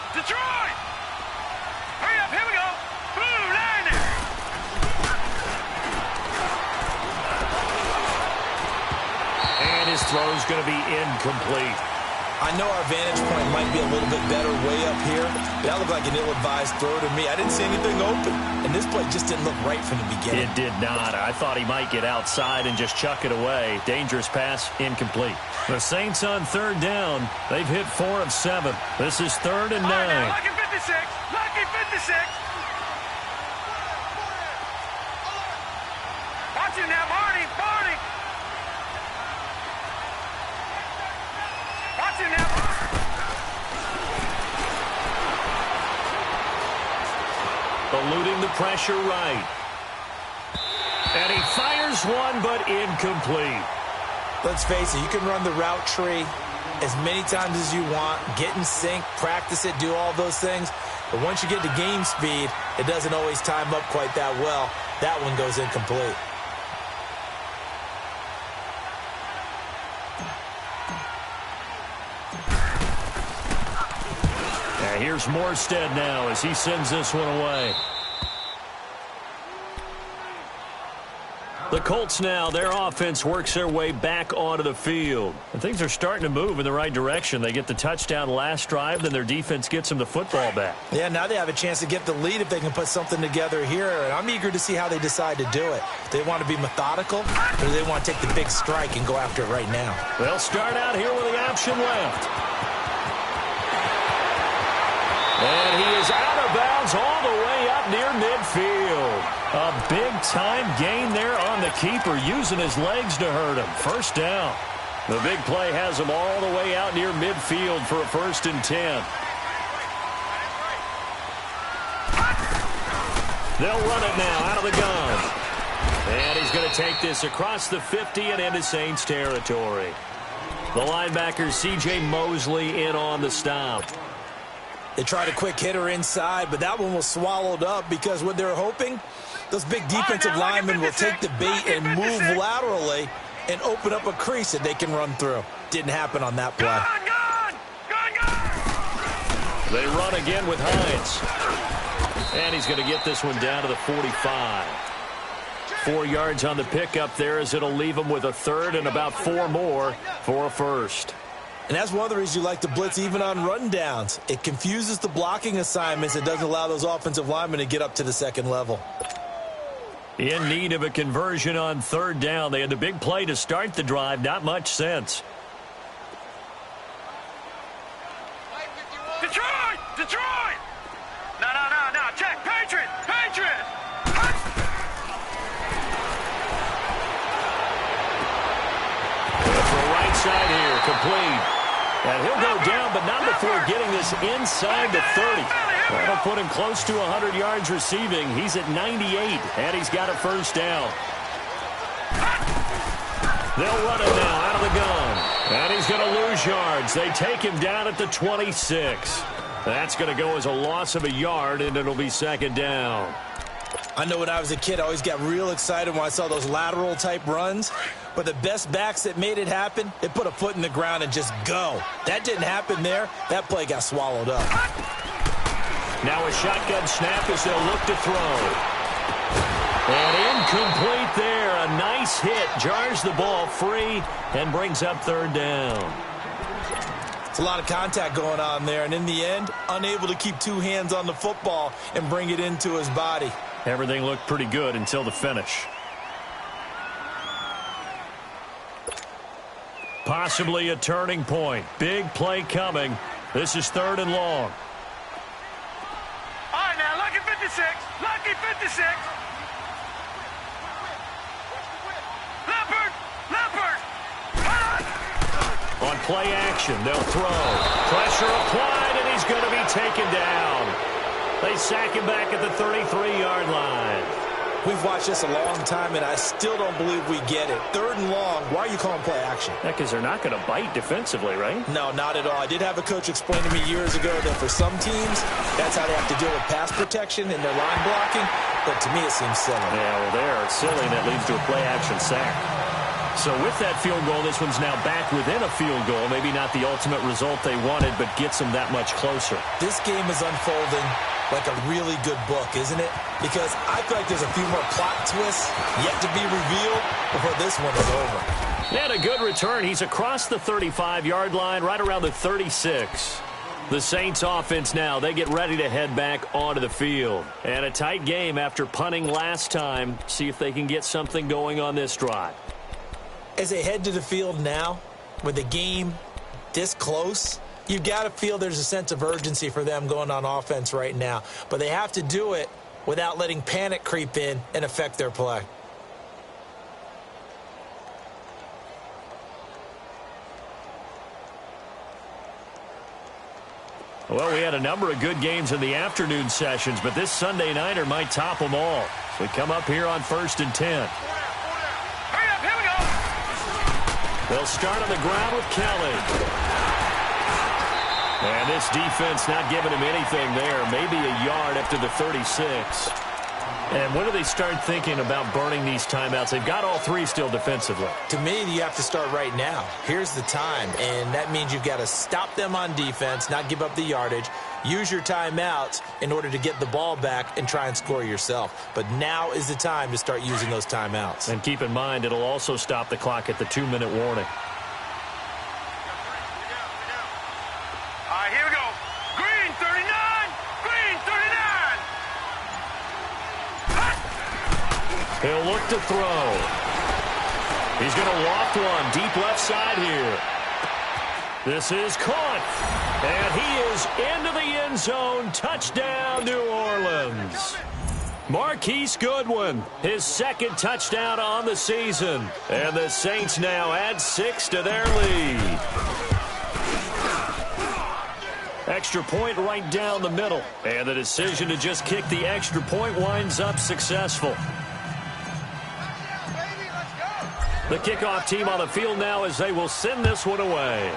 Detroit! Hurry up, here we go! Blue landing! And his throw's going to be incomplete. I know our vantage point might be a little bit better way up here, but that looked like an ill-advised throw to me. I didn't see anything open, and this play just didn't look right from the beginning. It did not. I thought he might get outside and just chuck it away. Dangerous pass, incomplete. The Saints on third down. They've hit 4 of 7. This is 3rd and 9. Now, lucky 56! Lucky 56! Watch it now, Barney! Barney! Watch it now, Eluding the pressure right. And he fires one, but incomplete. Let's face it, you can run the route tree as many times as you want, get in sync, practice it, do all those things. But once you get to game speed, it doesn't always time up quite that well. That one goes incomplete. Here's Morstead now as he sends this one away. The Colts now, their offense works their way back onto the field. And things are starting to move in the right direction. They get the touchdown last drive, then their defense gets them the football back. Yeah, now they have a chance to get the lead if they can put something together here. And I'm eager to see how they decide to do it. Do they want to be methodical, or do they want to take the big strike and go after it right now? They'll start out here with the option left. And he is out of bounds all the way up near midfield. A big-time gain there on the keeper, using his legs to hurt him. First down. The big play has him all the way out near midfield for a 1st and 10. They'll run it now out of the gun. And he's going to take this across the 50 and into Saints territory. The linebacker, C.J. Mosley, in on the stop. They tried a quick hitter inside, but that one was swallowed up because what they're hoping, those big defensive linemen will take the bait and move laterally and open up a crease that they can run through. Didn't happen on that play. They run again with Hines. And he's going to get this one down to the 45. 4 yards on the pickup there as it'll leave him with a 3rd and about 4 more for a 1st. And that's one of the reasons you like to blitz even on rundowns. It confuses the blocking assignments. It doesn't allow those offensive linemen to get up to the second level. In need of a conversion on 3rd down. They had the big play to start the drive. Not much sense. Detroit! Detroit! No. Check. Patriot! Patriot! From right side here. Complete. And he'll go down, but not before getting this inside the 30. That'll put him close to 100 yards receiving. He's at 98, and he's got a 1st down. They'll run it now out of the gun. And he's going to lose yards. They take him down at the 26. That's going to go as a loss of a yard, and it'll be 2nd down. I know when I was a kid, I always got real excited when I saw those lateral-type runs. But the best backs that made it happen, they put a foot in the ground and just go. That didn't happen there. That play got swallowed up. Now a shotgun snap as they'll look to throw. And incomplete there. A nice hit. Jars the ball free and brings up 3rd down. It's a lot of contact going on there. And in the end, unable to keep 2 hands on the football and bring it into his body. Everything looked pretty good until the finish. Possibly a turning point. Big play coming. This is 3rd and long. All right, now, lucky 56. Lucky 56. Leopard. On play action, they'll throw. Pressure applied, and he's going to be taken down. They sack him back at the 33-yard line. We've watched this a long time, and I still don't believe we get it. 3rd and long, why are you calling play action? Yeah, because they're not going to bite defensively, right? No, not at all. I did have a coach explain to me years ago that for some teams, that's how they have to deal with pass protection and their line blocking. But to me, it seems silly. Yeah, well, there, it's silly, and that leads to a play action sack. So with that field goal, this one's now back within a field goal. Maybe not the ultimate result they wanted, but gets them that much closer. This game is unfolding like a really good book, isn't it? Because I feel like there's a few more plot twists yet to be revealed before this one is over. And a good return. He's across the 35-yard line, right around the 36. The Saints offense now, they get ready to head back onto the field. And a tight game after punting last time. See if they can get something going on this drive. As they head to the field now, with the game this close, you've got to feel there's a sense of urgency for them going on offense right now. But they have to do it without letting panic creep in and affect their play. Well, we had a number of good games in the afternoon sessions, but this Sunday nighter might top them all. So we come up here on 1st and 10. They'll start on the ground with Kelly. And this defense not giving him anything there. Maybe a yard up to the 36. And when do they start thinking about burning these timeouts? They've got all 3 still defensively. To me, you have to start right now. Here's the time, and that means you've got to stop them on defense, not give up the yardage, use your timeouts in order to get the ball back and try and score yourself. But now is the time to start using those timeouts. And keep in mind, it'll also stop the clock at the 2-minute warning. All right, here we go. Green 39. Green 39. He'll look to throw. He's going to loft one deep left side here. This is caught. And he is into the end zone. Touchdown, New Orleans. Marquise Goodwin, his 2nd touchdown on the season. And the Saints now add 6 to their lead. Extra point right down the middle. And the decision to just kick the extra point winds up successful. The kickoff team on the field now as they will send this one away.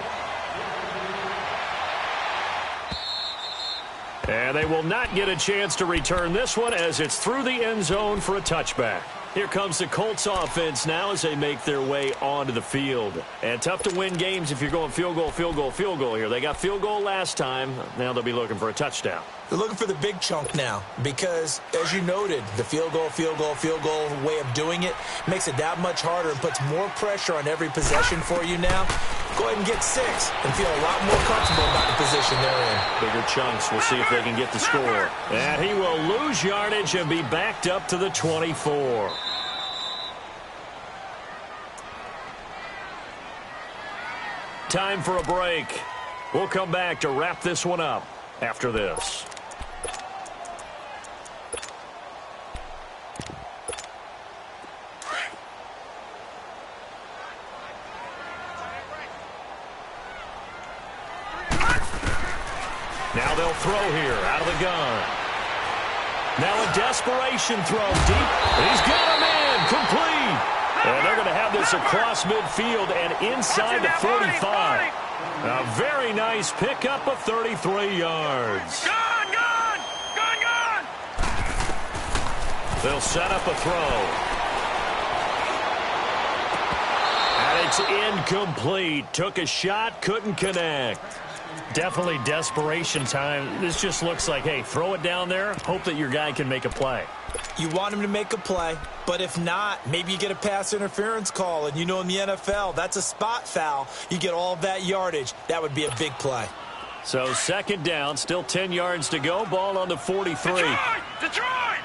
And they will not get a chance to return this one as it's through the end zone for a touchback. Here comes the Colts offense now as they make their way onto the field. And tough to win games if you're going field goal, field goal, field goal here. They got field goal last time. Now they'll be looking for a touchdown. They're looking for the big chunk now because, as you noted, the field goal way of doing it makes it that much harder and puts more pressure on every possession for you now. Go ahead and get 6 and feel a lot more comfortable about the position they're in. Bigger chunks. We'll see if they can get the score. And he will lose yardage and be backed up to the 24. Time for a break. We'll come back to wrap this one up after this. Now they'll throw here out of the gun. Now a desperation throw deep. He's got him in. Complete. And they're going to have this across midfield and inside the 45. A very nice pickup of 33 yards. Gone. They'll set up a throw. And it's incomplete. Took a shot, couldn't connect. Definitely desperation time. This just looks like, hey, throw it down there, hope that your guy can make a play. You want him to make a play, but if not, maybe you get a pass interference call, and you know in the NFL, that's a spot foul. You get all that yardage. That would be a big play. So 2nd down, still 10 yards to go. Ball on the 43. Detroit!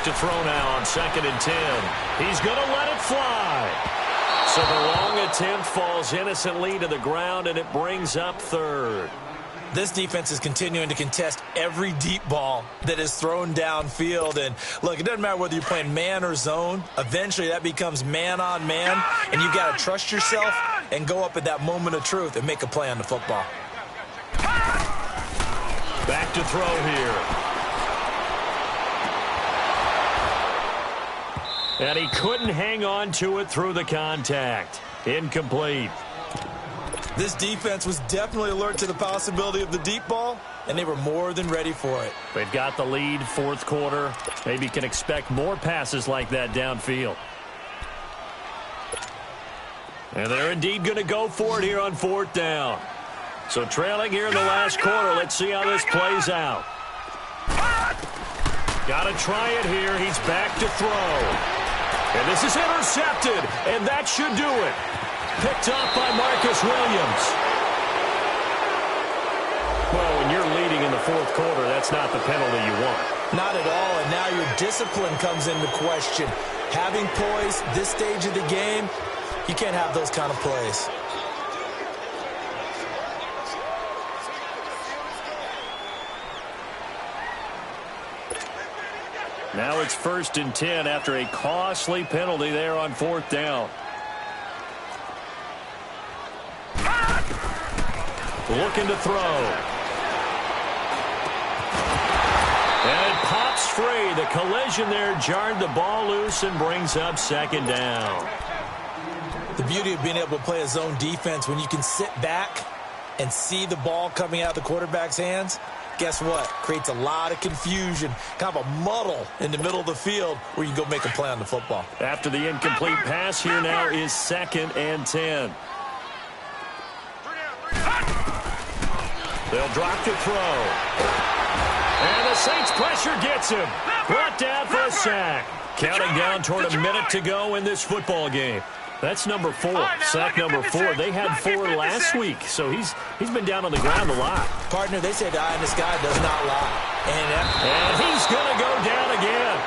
back to throw now on 2nd and 10. He's going to let it fly. So the long attempt falls innocently to the ground, and it brings up 3rd. This defense is continuing to contest every deep ball that is thrown downfield. And, look, it doesn't matter whether you're playing man or zone. Eventually, that becomes man-on-man, and you've got to trust yourself and go up at that moment of truth and make a play on the football. Back to throw here. And he couldn't hang on to it through the contact. Incomplete. This defense was definitely alert to the possibility of the deep ball, and they were more than ready for it. They've got the lead, 4th quarter. Maybe can expect more passes like that downfield. And they're indeed going to go for it here on 4th down. So trailing here in the last quarter. Let's see how this plays out. Got to try it here. He's back to throw. And this is intercepted, and that should do it. Picked up by Marcus Williams. Well, when you're leading in the 4th quarter, that's not the penalty you want. Not at all, and now your discipline comes into question. Having poise this stage of the game, you can't have those kind of plays. Now it's 1st and 10 after a costly penalty there on 4th down. Looking to throw. And it pops free. The collision there jarred the ball loose and brings up 2nd down. The beauty of being able to play a zone defense when you can sit back and see the ball coming out of the quarterback's hands, guess what? Creates a lot of confusion, kind of a muddle in the middle of the field where you can go make a play on the football. After the incomplete pass, here now is 2nd and 10. They'll drop to throw. And the Saints pressure gets him. Brought down for a sack. Counting down toward a minute to go in this football game. That's number 4. Sack number 4. They had 4 last week, so he's been down on the ground a lot. Partner, they say the eye in the sky does not lie. And he's going to go down again.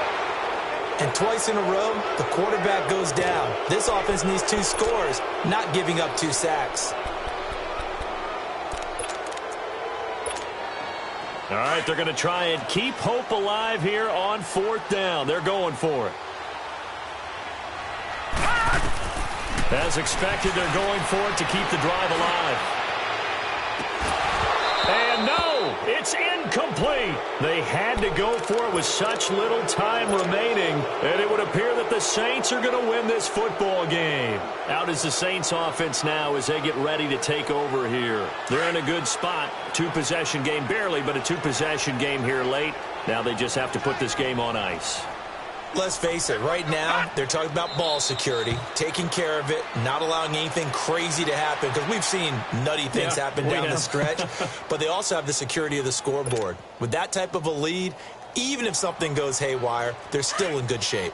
And twice in a row, the quarterback goes down. This offense needs 2 scores, not giving up 2 sacks. All right, they're going to try and keep hope alive here on 4th down. They're going for it. As expected, they're going for it to keep the drive alive. And no, it's incomplete. They had to go for it with such little time remaining, and it would appear that the Saints are going to win this football game. Out is the Saints offense now as they get ready to take over here. They're in a good spot. 2-possession game barely, but a 2-possession game here late. Now they just have to put this game on ice. Let's face it, right now, they're talking about ball security, taking care of it, not allowing anything crazy to happen, because we've seen nutty things happen down the stretch, but they also have the security of the scoreboard. With that type of a lead, even if something goes haywire, they're still in good shape.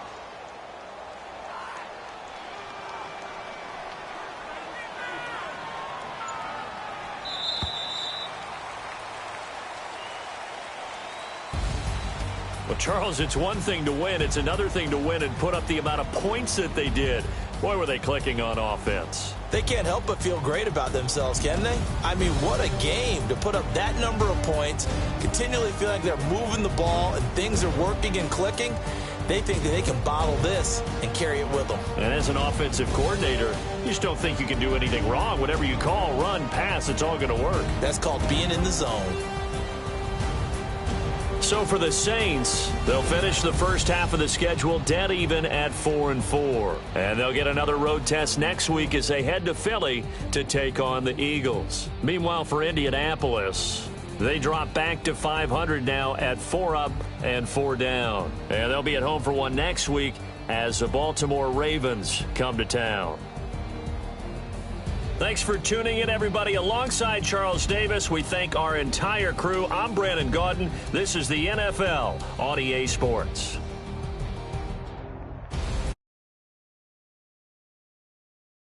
Well, Charles, it's one thing to win. It's another thing to win and put up the amount of points that they did. Boy, were they clicking on offense. They can't help but feel great about themselves, can they? I mean, what a game to put up that number of points, continually feel like they're moving the ball and things are working and clicking. They think that they can bottle this and carry it with them. And as an offensive coordinator, you just don't think you can do anything wrong. Whatever you call, run, pass, it's all going to work. That's called being in the zone. So for the Saints, they'll finish the first half of the schedule dead even at 4-4. And they'll get another road test next week as they head to Philly to take on the Eagles. Meanwhile, for Indianapolis, they drop back to 500 now at 4 up and 4 down. And they'll be at home for one next week as the Baltimore Ravens come to town. Thanks for tuning in, everybody. Alongside Charles Davis, we thank our entire crew. I'm Brandon Gaudin. This is the NFL on EA Sports.